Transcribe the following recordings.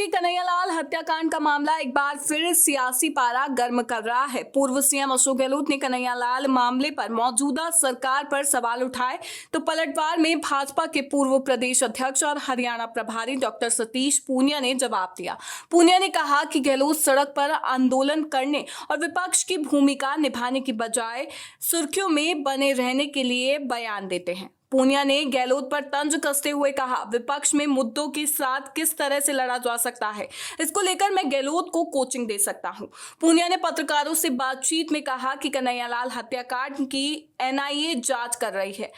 के कन्हैयालाल हत्याकांड का मामला एक बार फिर सियासी पारा गर्म कर रहा है। पूर्व सीएम अशोक गहलोत ने कन्हैयालाल मामले पर मौजूदा सरकार पर सवाल उठाए तो पलटवार में भाजपा के पूर्व प्रदेश अध्यक्ष और हरियाणा प्रभारी डॉक्टर सतीश पूनिया ने जवाब दिया। पूनिया ने कहा कि गहलोत सड़क पर आंदोलन करने और विपक्ष की भूमिका निभाने की बजाय सुर्खियों में बने रहने के लिए बयान देते हैं। पूनिया ने गहलोत पर तंज कसते हुए कहा, विपक्ष में मुद्दों के साथ किस तरह से लड़ा जा सकता है, इसको लेकर मैं गहलोत को कोचिंग दे सकता हूं। पूनिया ने पत्रकारों से बातचीत में कहा कि कन्हैयालाल हत्याकांड की एनआईए जांच कर रही है,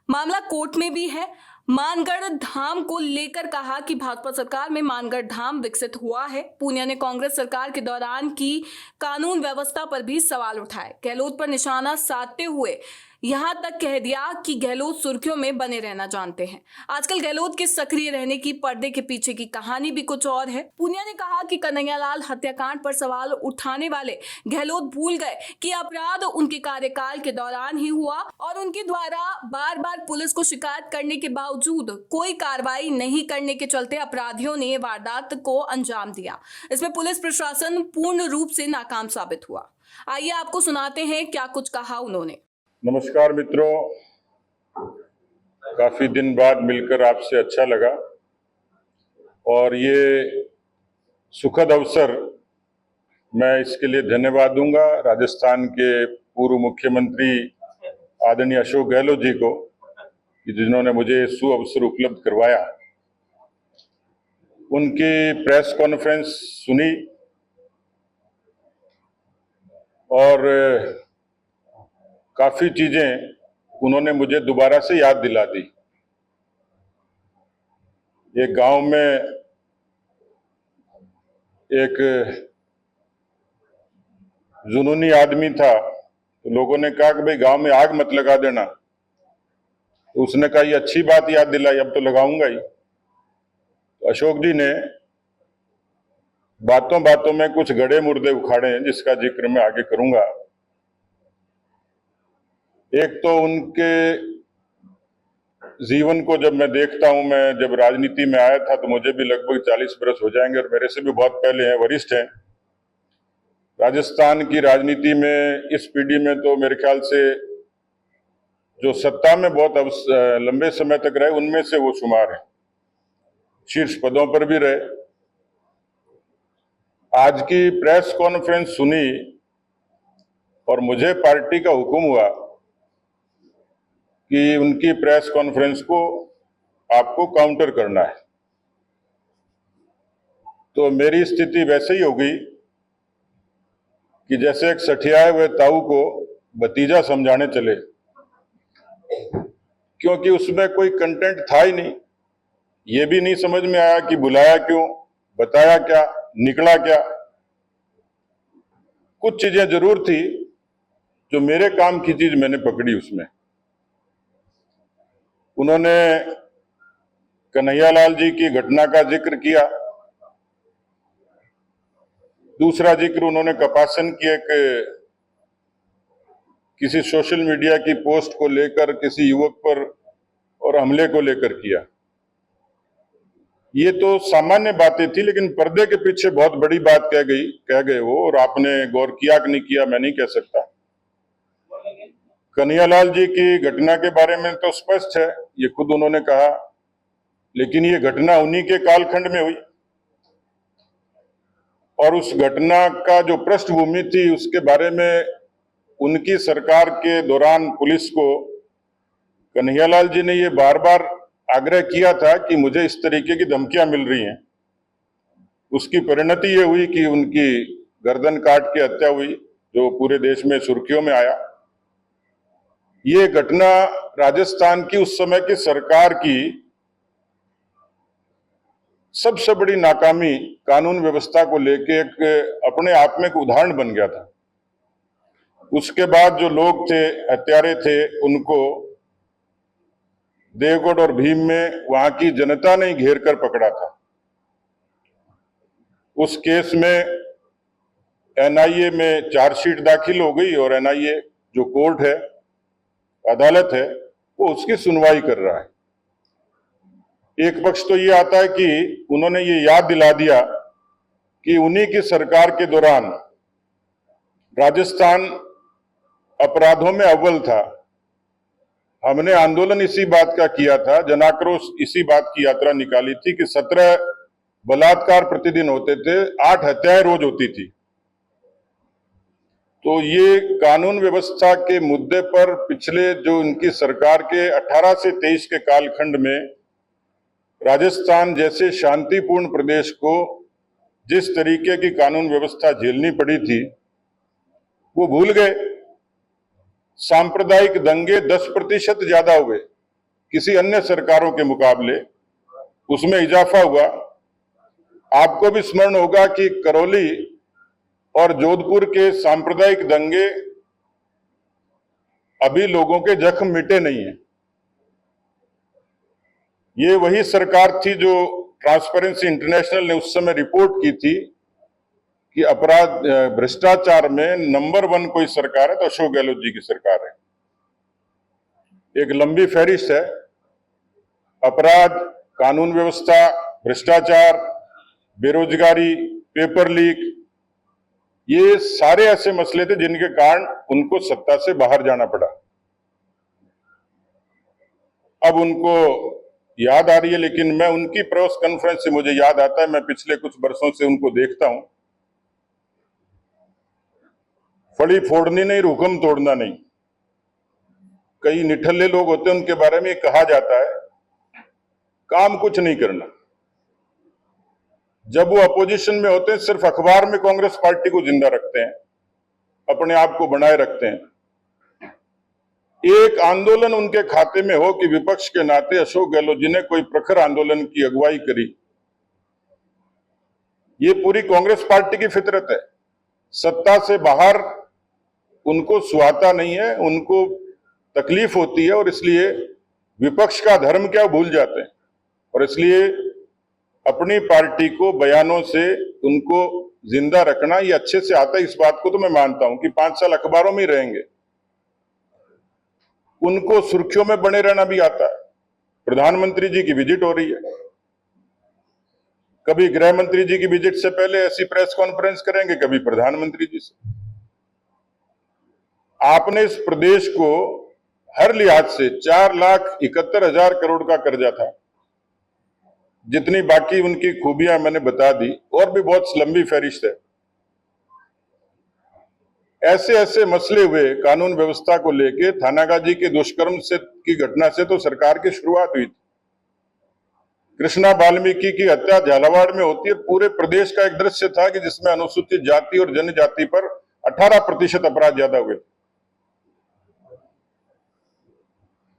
मामला कोर्ट में भी है। मानगढ़ धाम को लेकर कहा कि भाजपा सरकार में मानगढ़ धाम विकसित हुआ है। पूनिया ने कांग्रेस सरकार के दौरान की कानून व्यवस्था पर भी सवाल उठाए। गहलोत पर निशाना साधते हुए यहां तक कह दिया कि गहलोत सुर्खियों में बने रहना जानते हैं। आजकल गहलोत के सक्रिय रहने की पर्दे के पीछे की कहानी भी कुछ और है। पूनिया ने कहा कि कन्हैयालाल हत्याकांड पर सवाल उठाने वाले गहलोत भूल गए कि अपराध उनके कार्यकाल के दौरान ही हुआ और उनके द्वारा बार बार पुलिस को शिकायत करने के बावजूद कोई कार्रवाई नहीं करने के चलते अपराधियों ने वारदात को अंजाम दिया। इसमें पुलिस प्रशासन पूर्ण रूप से नाकाम साबित हुआ। आइए आपको सुनाते हैं क्या कुछ कहा उन्होंने। नमस्कार मित्रों, काफी दिन बाद मिलकर आपसे अच्छा लगा और ये सुखद अवसर मैं इसके लिए धन्यवाद दूंगा राजस्थान के पूर्व मुख्यमंत्री आदरणीय अशोक गहलोत जी को कि जिन्होंने मुझे सुअवसर उपलब्ध करवाया। उनकी प्रेस कॉन्फ्रेंस सुनी और काफी चीजें उन्होंने मुझे दोबारा से याद दिला दी। एक गांव में एक जुनूनी आदमी था, तो लोगों ने कहा कि भाई गांव में आग मत लगा देना। तो उसने कहा ये अच्छी बात याद दिलाई, अब तो लगाऊंगा ही। तो अशोक जी ने बातों बातों में कुछ गड़े मुर्दे उखाड़े हैं जिसका जिक्र मैं आगे करूंगा। एक तो उनके जीवन को जब मैं देखता हूं, मैं जब राजनीति में आया था तो मुझे भी लगभग 40 बरस हो जाएंगे और मेरे से भी बहुत पहले हैं, वरिष्ठ हैं। राजस्थान की राजनीति में इस पीढ़ी में तो मेरे ख्याल से जो सत्ता में बहुत लंबे समय तक रहे उनमें से वो शुमार है, शीर्ष पदों पर भी रहे। आज की प्रेस कॉन्फ्रेंस सुनी और मुझे पार्टी का हुक्म हुआ कि उनकी प्रेस कॉन्फ्रेंस को आपको काउंटर करना है। तो मेरी स्थिति वैसे ही हो गई कि जैसे एक सठियाए हुए ताऊ को भतीजा समझाने चले, क्योंकि उसमें कोई कंटेंट था ही नहीं। ये भी नहीं समझ में आया कि बुलाया क्यों, बताया क्या, निकला क्या। कुछ चीजें जरूर थी जो मेरे काम की चीज मैंने पकड़ी। उसमें उन्होंने कन्हैयालाल जी की घटना का जिक्र किया। दूसरा जिक्र उन्होंने कपासन की एक किसी सोशल मीडिया की पोस्ट को लेकर किसी युवक पर और हमले को लेकर किया। ये तो सामान्य बातें थी, लेकिन पर्दे के पीछे बहुत बड़ी बात कह गए वो, और आपने गौर किया कि नहीं किया मैं नहीं कह सकता। कन्हैयालाल जी की घटना के बारे में तो स्पष्ट है, ये खुद उन्होंने कहा, लेकिन ये घटना उन्हीं के कालखंड में हुई और उस घटना का जो पृष्ठभूमि थी उसके बारे में उनकी सरकार के दौरान पुलिस को कन्हैयालाल जी ने ये बार बार आग्रह किया था कि मुझे इस तरीके की धमकियां मिल रही हैं। उसकी परिणति ये हुई कि उनकी गर्दन काट के हत्या हुई, जो पूरे देश में सुर्खियों में आया। ये घटना राजस्थान की उस समय की सरकार की सबसे बड़ी नाकामी कानून व्यवस्था को लेके एक अपने आप में एक उदाहरण बन गया था। उसके बाद जो लोग थे, हत्यारे थे, उनको देवगढ़ और भीम में वहां की जनता ने घेर कर पकड़ा था। उस केस में एनआईए में चार्जशीट दाखिल हो गई और एनआईए जो कोर्ट है, अदालत है, वो उसकी सुनवाई कर रहा है। एक पक्ष तो ये आता है कि उन्होंने ये याद दिला दिया कि उन्हीं की सरकार के दौरान राजस्थान अपराधों में अव्वल था। हमने आंदोलन इसी बात का किया था, जनाक्रोश इसी बात की यात्रा निकाली थी कि 17 बलात्कार प्रतिदिन होते थे, 8 हत्याएं रोज होती थी। तो ये कानून व्यवस्था के मुद्दे पर पिछले जो इनकी सरकार के 18 से 23 के कालखंड में राजस्थान जैसे शांतिपूर्ण प्रदेश को जिस तरीके की कानून व्यवस्था झेलनी पड़ी थी वो भूल गए। सांप्रदायिक दंगे 10% ज्यादा हुए किसी अन्य सरकारों के मुकाबले, उसमें इजाफा हुआ। आपको भी स्मरण होगा कि करौली और जोधपुर के सांप्रदायिक दंगे अभी लोगों के जख्म मिटे नहीं है। ये वही सरकार थी जो ट्रांसपेरेंसी इंटरनेशनल ने उस समय रिपोर्ट की थी कि अपराध भ्रष्टाचार में नंबर 1 कोई सरकार है तो अशोक गहलोत जी की सरकार है। एक लंबी फहरिस्त है, अपराध, कानून व्यवस्था, भ्रष्टाचार, बेरोजगारी, पेपर लीक, ये सारे ऐसे मसले थे जिनके कारण उनको सत्ता से बाहर जाना पड़ा। अब उनको याद आ रही है, लेकिन मैं उनकी प्रेस कॉन्फ्रेंस से मुझे याद आता है, मैं पिछले कुछ वर्षों से उनको देखता हूं। फड़ी फोड़नी नहीं, हुक्म तोड़ना नहीं। कई निठल्ले लोग होते हैं, उनके बारे में कहा जाता है काम कुछ नहीं करना। जब वो अपोजिशन में होते हैं सिर्फ अखबार में कांग्रेस पार्टी को जिंदा रखते हैं, अपने आप को बनाए रखते हैं। एक आंदोलन उनके खाते में हो कि विपक्ष के नाते अशोक गहलोत जी ने कोई प्रखर आंदोलन की अगुवाई करी, ये पूरी कांग्रेस पार्टी की फितरत है। सत्ता से बाहर उनको सुहाता नहीं है, उनको तकलीफ होती है और इसलिए विपक्ष का धर्म क्या भूल जाते हैं। और इसलिए अपनी पार्टी को बयानों से उनको जिंदा रखना ये अच्छे से आता है। इस बात को तो मैं मानता हूं कि 5 साल अखबारों में ही रहेंगे, उनको सुर्खियों में बने रहना भी आता है। प्रधानमंत्री जी की विजिट हो रही है, कभी गृह मंत्री जी की विजिट से पहले ऐसी प्रेस कॉन्फ्रेंस करेंगे, कभी प्रधानमंत्री जी से। आपने इस प्रदेश को हर लिहाज से 4,71,000 करोड़ का कर्जा था, जितनी बाकी उनकी खूबियां मैंने बता दी, और भी बहुत लंबी फहरिस्त है। ऐसे ऐसे मसले हुए कानून व्यवस्था को लेके, थानागाजी के दुष्कर्म से की घटना से तो सरकार की शुरुआत हुई थी। कृष्णा वाल्मीकि की हत्या झालावाड़ में होती है, पूरे प्रदेश का एक दृश्य था कि जिसमें अनुसूचित जाति और जनजाति पर 18% अपराध ज्यादा हुए।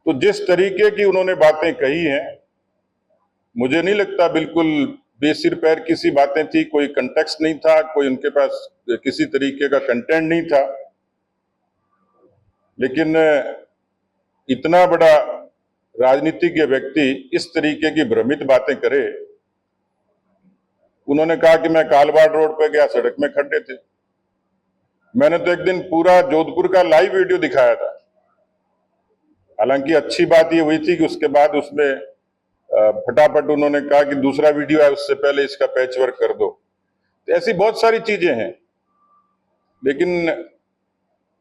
तो जिस तरीके की उन्होंने बातें कही हैं, मुझे नहीं लगता बिल्कुल बेसिर पैर किसी बातें थी, कोई कंटेक्स्ट नहीं था, कोई उनके पास किसी तरीके का कंटेंट नहीं था। लेकिन इतना बड़ा राजनीतिज्ञ व्यक्ति इस तरीके की भ्रमित बातें करे। उन्होंने कहा कि मैं कालवाड़ रोड पे गया, सड़क में खड्डे थे। मैंने तो एक दिन पूरा जोधपुर का लाइव वीडियो दिखाया था। हालांकि अच्छी बात ये हुई थी कि उसके बाद उसमें फटाफट उन्होंने कहा कि दूसरा वीडियो है, उससे पहले इसका पैचवर्क कर दो। तो ऐसी बहुत सारी चीजें हैं, लेकिन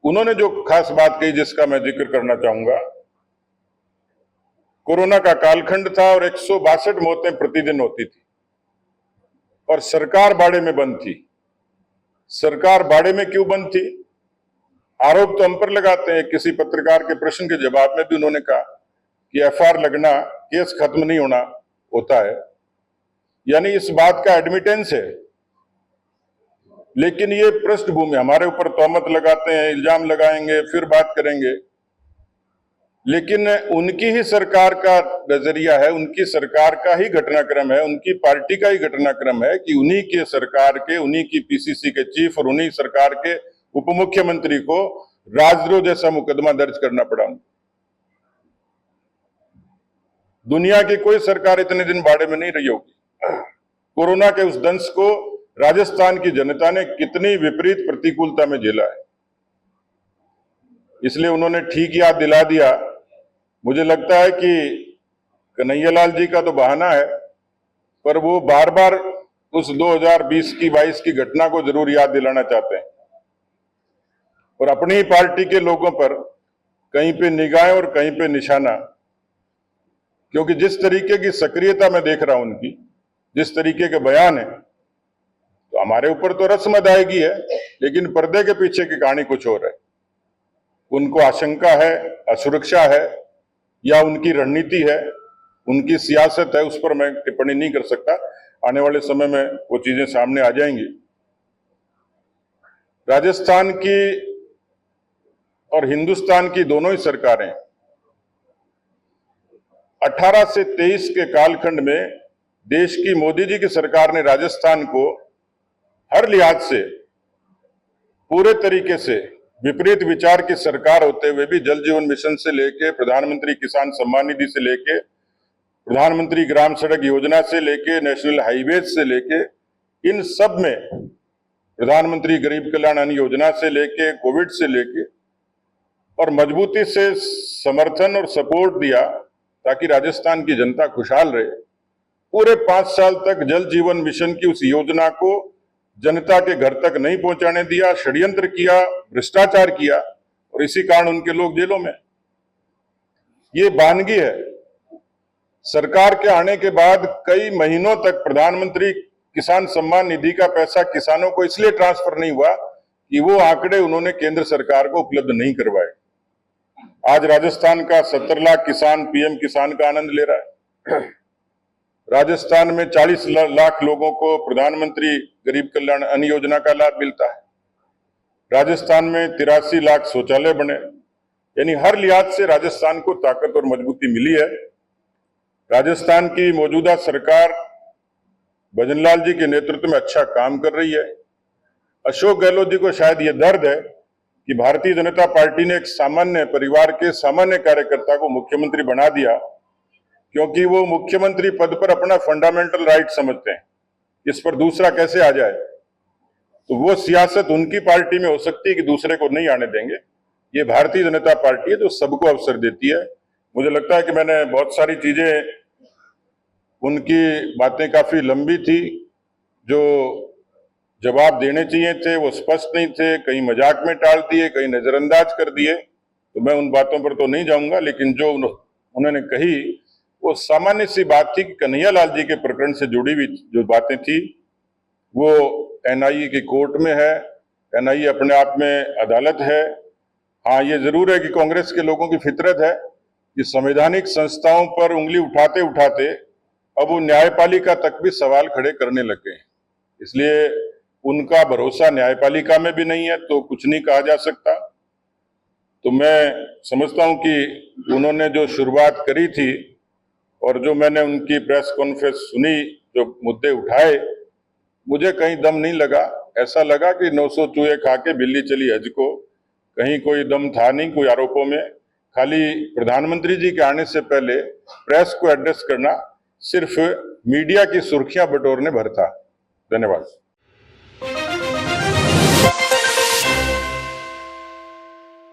उन्होंने जो खास बात कही जिसका मैं जिक्र करना चाहूंगा, कोरोना का कालखंड था और 162 मौतें प्रतिदिन होती थी और सरकार बाड़े में बंद थी। सरकार बाड़े में क्यों बंद थी? आरोप तो हम पर लगाते हैं। किसी पत्रकार के प्रश्न के जवाब में भी उन्होंने कहा कि एफआईआर लगना, केस खत्म नहीं होना होता है, यानी इस बात का एडमिटेंस है। लेकिन ये पृष्ठभूमि, हमारे ऊपर तोहमत लगाते हैं, इल्जाम लगाएंगे, फिर बात करेंगे, लेकिन उनकी ही सरकार का नजरिया है, उनकी सरकार का ही घटनाक्रम है, उनकी पार्टी का ही घटनाक्रम है कि उन्हीं के सरकार के, उन्हीं की पीसीसी के चीफ और उन्हीं सरकार के उप मुख्यमंत्री को राजद्रोह जैसा मुकदमा दर्ज करना पड़ा। दुनिया की कोई सरकार इतने दिन बाड़े में नहीं रही होगी। कोरोना के उस दंश को राजस्थान की जनता ने कितनी विपरीत प्रतिकूलता में झेला है, इसलिए उन्होंने ठीक याद दिला दिया। मुझे लगता है कि कन्हैयालाल जी का तो बहाना है, पर वो बार बार उस 2020 की 22 की घटना को जरूर याद दिलाना चाहते हैं और अपनी ही पार्टी के लोगों पर कहीं पे निगाहें और कहीं पे निशाना, क्योंकि जिस तरीके की सक्रियता मैं देख रहा हूं उनकी, जिस तरीके के बयान है, तो हमारे ऊपर तो रस्म अदायगी है, लेकिन पर्दे के पीछे की कहानी कुछ और है। उनको आशंका है, असुरक्षा है, या उनकी रणनीति है, उनकी सियासत है, उस पर मैं टिप्पणी नहीं कर सकता। आने वाले समय में वो चीजें सामने आ जाएंगी। राजस्थान की और हिंदुस्तान की दोनों ही सरकारें 18 से 23 के कालखंड में देश की मोदी जी की सरकार ने राजस्थान को हर लिहाज से पूरे तरीके से विपरीत विचार की सरकार होते हुए भी जल जीवन मिशन से लेके प्रधानमंत्री किसान सम्मान निधि से लेके प्रधानमंत्री ग्राम सड़क योजना से लेके नेशनल हाईवे से लेके इन सब में प्रधानमंत्री गरीब कल्याण अन्न योजना से लेके कोविड से लेके और मजबूती से समर्थन और सपोर्ट दिया ताकि राजस्थान की जनता खुशहाल रहे। पूरे 5 साल तक जल जीवन मिशन की उस योजना को जनता के घर तक नहीं पहुंचाने दिया, षड्यंत्र किया, भ्रष्टाचार किया और इसी कारण उनके लोग जेलों में। ये वानगी है। सरकार के आने के बाद कई महीनों तक प्रधानमंत्री किसान सम्मान निधि का पैसा किसानों को इसलिए ट्रांसफर नहीं हुआ कि वो आंकड़े उन्होंने केंद्र सरकार को उपलब्ध नहीं करवाए। आज राजस्थान का 70 लाख किसान पीएम किसान का आनंद ले रहा है। राजस्थान में 40 लाख लोगों को प्रधानमंत्री गरीब कल्याण अन्न योजना का लाभ मिलता है। राजस्थान में 83 लाख शौचालय बने, यानी हर लिहाज से राजस्थान को ताकत और मजबूती मिली है। राजस्थान की मौजूदा सरकार भजनलाल जी के नेतृत्व में अच्छा काम कर रही है। अशोक गहलोत जी को शायद यह दर्द है कि भारतीय जनता पार्टी ने एक सामान्य परिवार के सामान्य कार्यकर्ता को मुख्यमंत्री बना दिया, क्योंकि वो मुख्यमंत्री पद पर अपना फंडामेंटल राइट समझते हैं, इस पर दूसरा कैसे आ जाए। तो वो सियासत उनकी पार्टी में हो सकती है कि दूसरे को नहीं आने देंगे। ये भारतीय जनता पार्टी है जो सबको अवसर देती है। मुझे लगता है कि मैंने बहुत सारी चीजें, उनकी बातें काफी लंबी थी, जो जवाब देने चाहिए थे वो स्पष्ट नहीं थे, कहीं मजाक में टाल दिए, कहीं नजरअंदाज कर दिए। तो मैं उन बातों पर तो नहीं जाऊंगा, लेकिन जो उन्होंने कही वो सामान्य सी बात थी कि कन्हैयालाल जी के प्रकरण से जुड़ी हुई जो बातें थी वो एनआईए की कोर्ट में है। एनआईए अपने आप में अदालत है। हाँ, ये जरूर है कि कांग्रेस के लोगों की फितरत है कि संवैधानिक संस्थाओं पर उंगली उठाते उठाते अब वो न्यायपालिका तक भी सवाल खड़े करने लग गए। इसलिए उनका भरोसा न्यायपालिका में भी नहीं है तो कुछ नहीं कहा जा सकता। तो मैं समझता हूं कि उन्होंने जो शुरुआत करी थी और जो मैंने उनकी प्रेस कॉन्फ्रेंस सुनी, जो मुद्दे उठाए, मुझे कहीं दम नहीं लगा। ऐसा लगा कि 900 चूहे खा के बिल्ली चली हज को। कहीं कोई दम था नहीं कोई आरोपों में। खाली प्रधानमंत्री जी के आने से पहले प्रेस को एड्रेस करना सिर्फ मीडिया की सुर्खियां बटोरने भर था। धन्यवाद।